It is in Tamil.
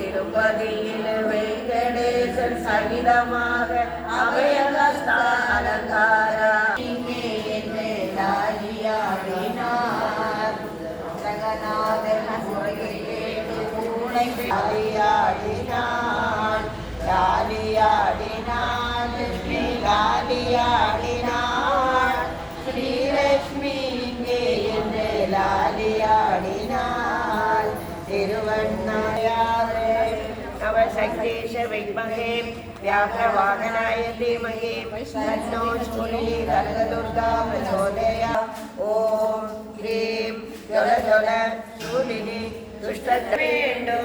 திருப்பதியில் வெங்கடேசன் சகிதமாக அபயகஸ்தா அலங்காரா இங்கே என்று லாலியாடினார் ஜகநாதன் கேட்டு பூனை லாலியாடினான் லாலியாடினான் லட்சுமி லாலியாடினான் ஸ்ரீலட்சுமி இங்கே என்று லாலியாடினாள் திருவண்ணாயாரே नवशक्तिश विद्महे व्याघ्रवाहनाय धीमहि तन्नो शूलिनी कनकदुर्गा प्रचोदयात् ॐ ह्रीं ज्वल ज्वल शूलिनी दुष्टवेण्डु